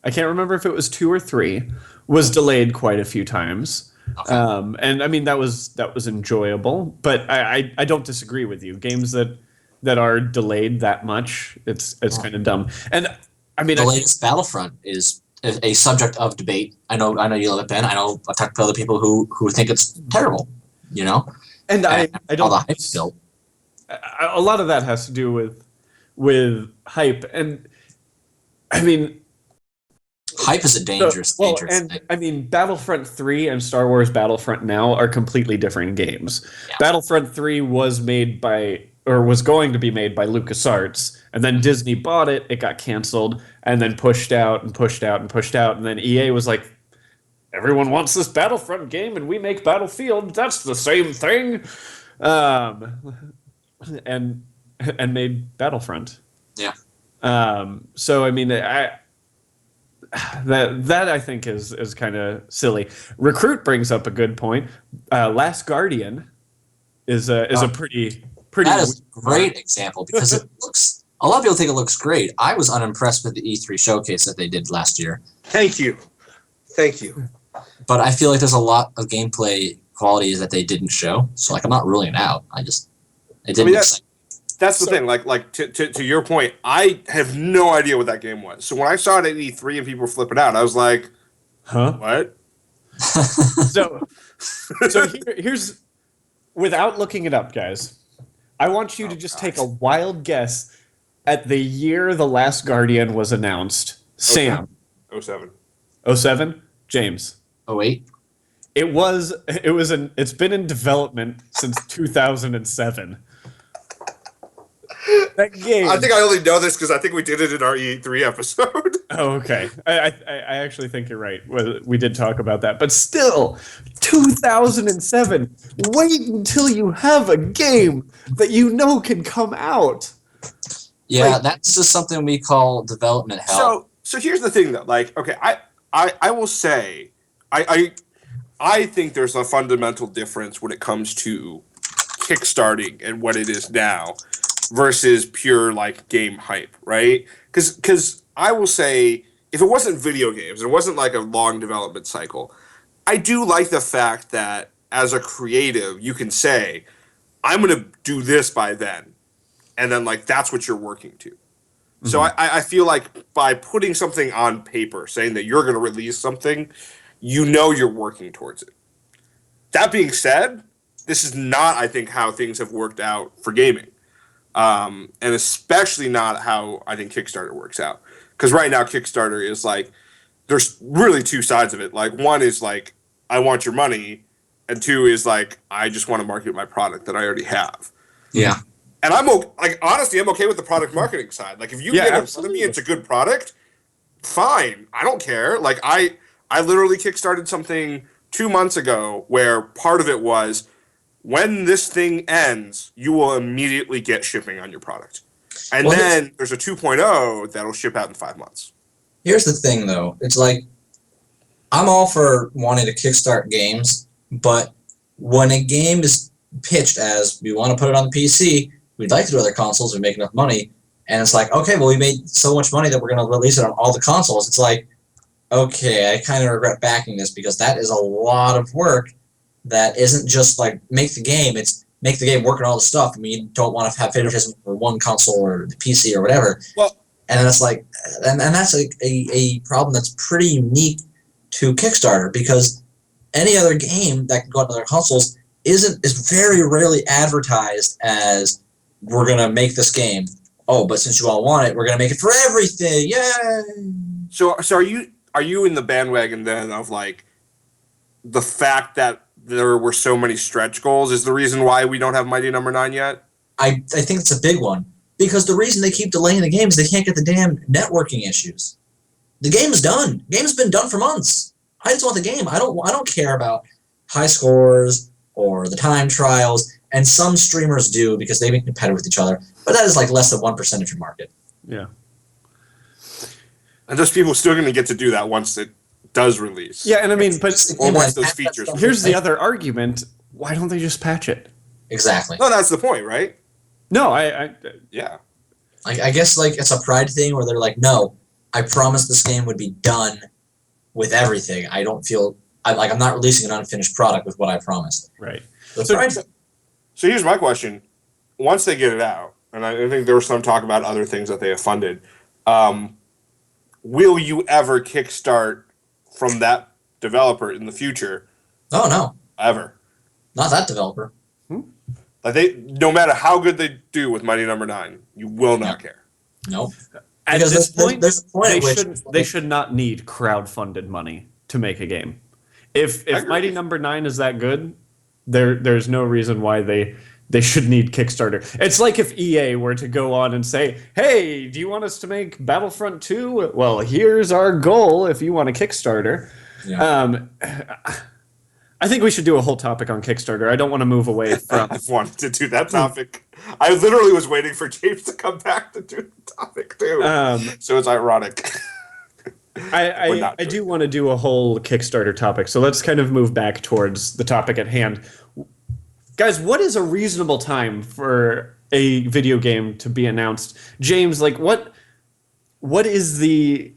I can't remember if it was 2 or 3, was delayed quite a few times. Okay. And I mean that was enjoyable, but I don't disagree with you. Games that are delayed that much, it's kind of dumb. And I mean, the latest Battlefront is a subject of debate. I know you love it, Ben. I know I've talked to other people who think it's terrible. And I don't. All the hype built. A lot of that has to do with hype, and I mean, hype is a dangerous thing. I mean, Battlefront 3 and Star Wars Battlefront now are completely different games. Yeah. Battlefront 3 was going to be made by LucasArts, and then Disney bought it, it got canceled, and then pushed out, and then EA was like, everyone wants this Battlefront game, and we make Battlefield, that's the same thing. And made Battlefront. Yeah. So, I mean, that I think is kind of silly. Recruit brings up a good point. Last Guardian is a pretty. That is a great example because it looks. A lot of people think it looks great. I was unimpressed with the E3 showcase that they did last year. Thank you. But I feel like there's a lot of gameplay qualities that they didn't show. So like I'm not ruling it out. It didn't. That's the thing. Like to your point, I have no idea what that game was. So when I saw it at E3 and people were flipping out, I was like, "Huh? What?" so here's, without looking it up, guys, I want you to just take a wild guess at the year The Last Guardian was announced. Sam. 07. 07? James. 08. It's been in development since 2007. That game. I think I only know this because I think we did it in our E3 episode. Oh, okay. I actually think you're right. We did talk about that, but still, 2007. Wait until you have a game that you know can come out. Yeah, Like, that's just something we call development hell. So here's the thing though. Like, okay, I will say, I think there's a fundamental difference when it comes to kickstarting and what it is now versus pure like game hype, right? Because I will say, if it wasn't video games, it wasn't like a long development cycle, I do like the fact that as a creative, you can say, I'm going to do this by then. And then like that's what you're working to. Mm-hmm. So I feel like by putting something on paper, saying that you're going to release something, you know you're working towards it. That being said, this is not, I think, how things have worked out for gaming. And especially not how I think Kickstarter works out. Because right now, Kickstarter is like, there's really two sides of it. Like, one is like, I want your money. And two is like, I just want to market my product that I already have. Yeah. And honestly, I'm okay with the product marketing side. Like, if you get it to me, it's a good product, fine. I don't care. Like, I literally kickstarted something 2 months ago where part of it was, when this thing ends, you will immediately get shipping on your product. And then there's a 2.0 that'll ship out in 5 months. Here's the thing, though. It's like, I'm all for wanting to kickstart games, but when a game is pitched as, we want to put it on the PC, we'd like to do other consoles, we make enough money, and it's like, okay, well, we made so much money that we're going to release it on all the consoles. It's like, okay, I kind of regret backing this because that is a lot of work. That isn't just like make the game, it's make the game work on all the stuff. I mean, you don't want to have favoritism for one console or the PC or whatever. Well, and then it's like, and that's like a problem that's pretty unique to Kickstarter, because any other game that can go on other consoles is very rarely advertised as, we're gonna make this game. Oh, but since you all want it, we're gonna make it for everything. Yay! So are you in the bandwagon then of like the fact that there were so many stretch goals is the reason why we don't have Mighty Number 9 yet? I think it's a big one. Because the reason they keep delaying the game is they can't get the damn networking issues. The game is done. The game's been done for months. I just want the game. I don't care about high scores or the time trials, and some streamers do because they make competitive with each other. But that is like less than 1% of your market. Yeah. And those people are still going to get to do that once it does release. Yeah, and I mean, but once those features. Here's the other argument: why don't they just patch it? Exactly. No, that's the point, right? No, yeah. I guess like it's a pride thing where they're like, no, I promised this game would be done with everything. I don't feel I'm not releasing an unfinished product with what I promised. Right. So here's my question: once they get it out, and I think there was some talk about other things that they have funded, will you ever kickstart from that developer in the future? Oh no. Ever. Not that developer. Like no matter how good they do with Mighty Number 9, you will not care. Nope. At this point, they should not need crowd-funded money to make a game. If Mighty Number 9 is that good, there's no reason why they should need Kickstarter. It's like if EA were to go on and say, hey, do you want us to make Battlefront 2? Well, here's our goal if you want a Kickstarter. Yeah. I think we should do a whole topic on Kickstarter. I don't want to move away from... I've wanted to do that topic. I literally was waiting for James to come back to do the topic, too. So it's ironic. I do want to do a whole Kickstarter topic, so let's kind of move back towards the topic at hand. Guys, what is a reasonable time for a video game to be announced? James, like, what is the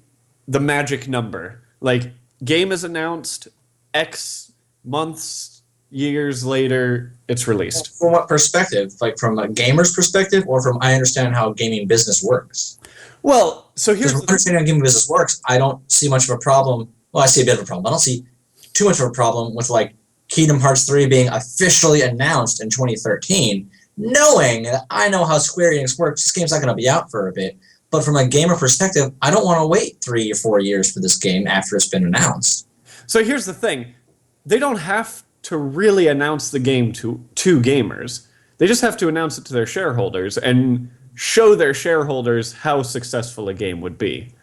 magic number? Like, game is announced, X months, years later, it's released. From what perspective? Like from a gamer's perspective, or from I understand how gaming business works? Well, so here's from understanding how gaming business works, I don't see much of a problem. Well, I see a bit of a problem. I don't see too much of a problem with like Kingdom Hearts 3 being officially announced in 2013, knowing that I know how Square Enix works. This game's not going to be out for a bit. But from a gamer perspective, I don't want to wait 3 or 4 years for this game after it's been announced. So here's the thing. they don't have to really announce the game to gamers. They just have to announce it to their shareholders and show their shareholders how successful a game would be,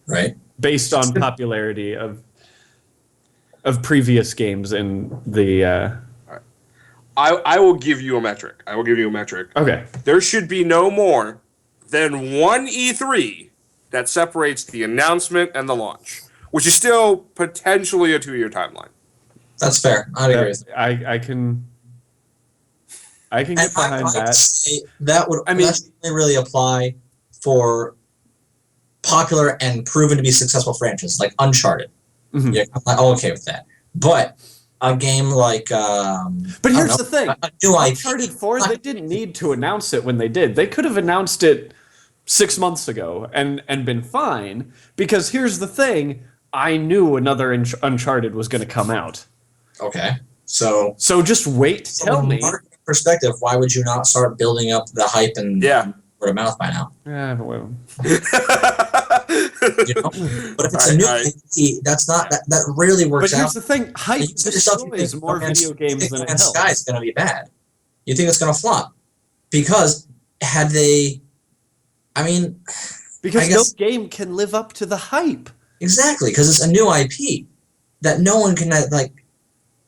Right. based on popularity of previous games in the. I will give you a metric. Okay. There should be no more than one E3 that separates the announcement and the launch, which is still potentially a 2-year timeline. That's fair. I'd agree with that. I can get behind I would that. say that would I mean, that should really apply for popular and proven to be successful franchises like Uncharted. Mhm. Yeah, I'm okay with that. But a game like But here's the thing. a new IP. Uncharted 4, they didn't need to announce it when they did. They could have announced it 6 months ago and been fine, because here's the thing, I knew another Uncharted was going to come out. Okay. So just wait, tell me. From a marketing perspective, why would you not start building up the hype and word of mouth by now? Yeah, well. You know? But if it's a new IP, that's not that rarely works out. But here's the thing, hype destroys more video games than it helps. Sky is going to be bad. You think it's going to flop because had they, I mean, because no game can live up to the hype. Exactly, because it's a new IP that no one can like.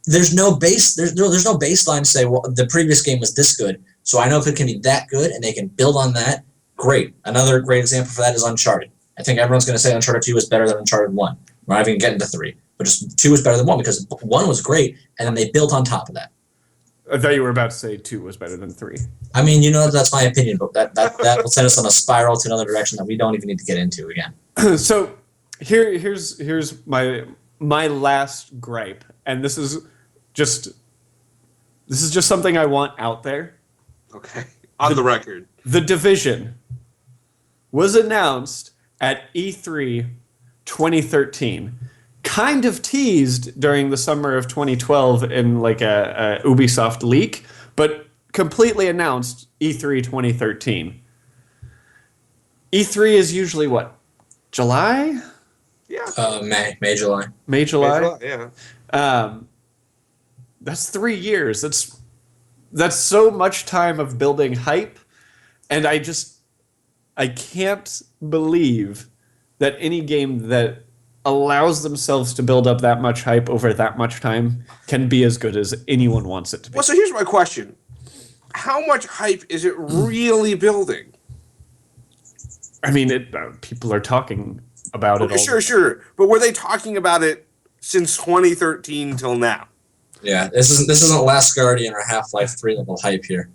There's no baseline to say, well, the previous game was this good, so I know if it can be that good and they can build on that. Great. Another great example for that is Uncharted. I think everyone's going to say Uncharted 2 is better than Uncharted 1. We're not even getting to 3, but just 2 is better than 1 because 1 was great, and then they built on top of that. I thought you were about to say 2 was better than 3. I mean, you know, that's my opinion, but that will send us on a spiral to another direction that we don't even need to get into again. So here's my last gripe, and this is just something I want out there. Okay. On the record. The Division was announced at E3 2013. Kind of teased during the summer of 2012 in like a Ubisoft leak, but completely announced E3 2013. E3 is usually what? July? Yeah. May, July. May, July? Yeah. That's 3 years. That's so much time of building hype, and I can't believe that any game that allows themselves to build up that much hype over that much time can be as good as anyone wants it to be. Well, so here's my question. How much hype is it really building? I mean, people are talking about it all. Sure. But were they talking about it since 2013 till now? Yeah, this isn't Last Guardian or Half-Life 3 level hype here.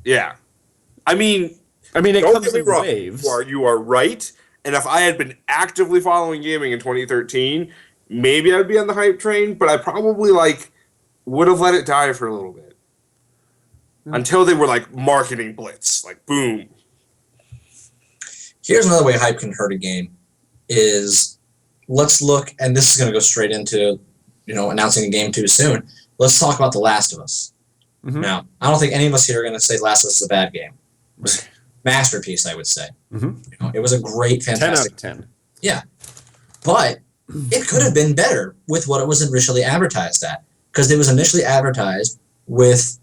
Yeah. I mean, it don't comes get me in wrong. waves. You are right. And if I had been actively following gaming in 2013, maybe I'd be on the hype train, but I probably would have let it die for a little bit. Until they were marketing blitz, boom. Here's another way hype can hurt a game is let's look, and this is going to go straight into, announcing a game too soon. Let's talk about The Last of Us. Mm-hmm. Now, I don't think any of us here are going to say Last of Us is a bad game. It was a masterpiece, I would say. Mm-hmm. It was a great, fantastic 10 out of 10. Yeah. But it could have been better with what it was initially advertised at. Because it was initially advertised with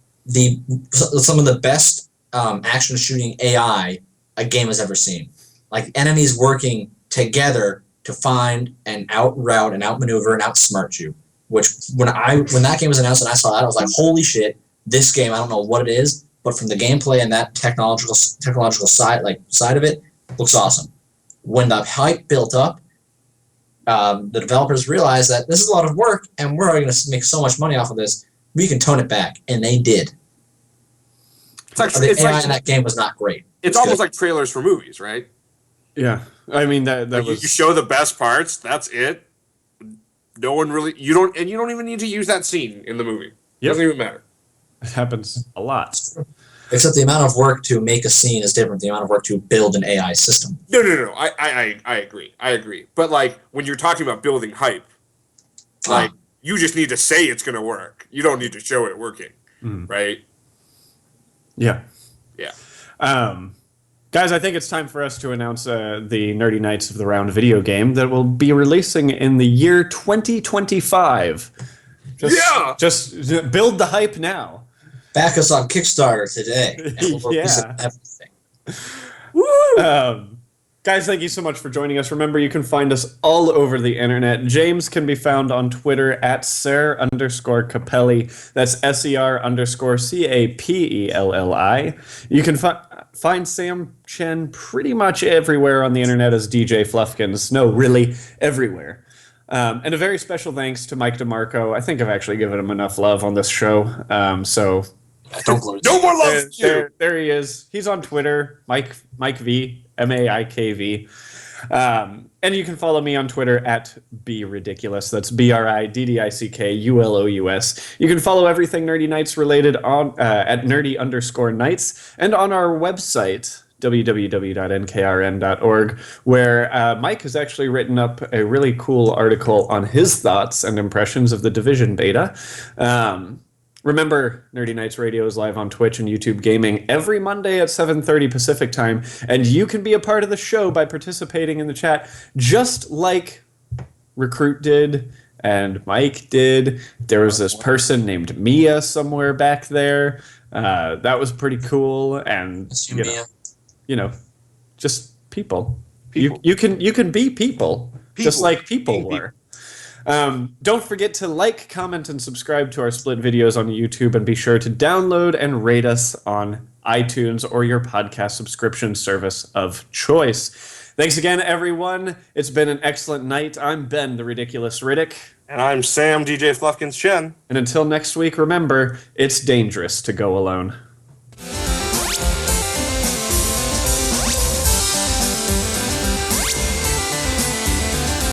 some of the best action shooting AI a game has ever seen. Like enemies working together to find and outroute and outmaneuver and outsmart you. Which when that game was announced and I saw that, I was like, holy shit, this game, I don't know what it is, but from the gameplay and that technological side of it, looks awesome. When the hype built up, the developers realized that this is a lot of work and we're going to make so much money off of this, we can tone it back, and they did. The AI in that game was not great. It's almost like trailers for movies, right? Yeah, I mean that was. You show the best parts. That's it. No one really. You don't even need to use that scene in the movie. It doesn't even matter. It happens a lot. Except the amount of work to make a scene is different than the amount of work to build an AI system. No. I agree. But when you're talking about building hype, you just need to say it's going to work. You don't need to show it working, right? Yeah. Yeah. Guys, I think it's time for us to announce the Nerdy Knights of the Round video game that will be releasing in the year 2025. Just build the hype now. Back us on Kickstarter today. And we'll release everything. Woo! Guys, thank you so much for joining us. Remember, you can find us all over the internet. James can be found on Twitter at Ser_Capelli. That's SER_CAPELLI. You can find Sam Chen pretty much everywhere on the internet as DJ Fluffkins. No, really, everywhere. And a very special thanks to Mike DeMarco. I think I've actually given him enough love on this show. Don't blow No more love for you. There he is. He's on Twitter, Mike V, MAIKV. And you can follow me on Twitter at BRidiculous. That's BRIDDICKULOUS. You can follow everything Nerdy Nights related on at nerdy_nights and on our website, www.nkrn.org, where Mike has actually written up a really cool article on his thoughts and impressions of the Division beta. Remember, Nerdy Nights Radio is live on Twitch and YouTube Gaming every Monday at 7:30 Pacific Time, and you can be a part of the show by participating in the chat, just like Recruit did and Mike did. There was this person named Mia somewhere back there. That was pretty cool, and just people. You can be people, just like people were. Don't forget to like, comment, and subscribe to our split videos on YouTube, and be sure to download and rate us on iTunes or your podcast subscription service of choice. Thanks again, everyone. It's been an excellent night. I'm Ben, the Ridiculous Riddick. And I'm Sam, DJ Fluffkins Chen. And until next week, remember, it's dangerous to go alone.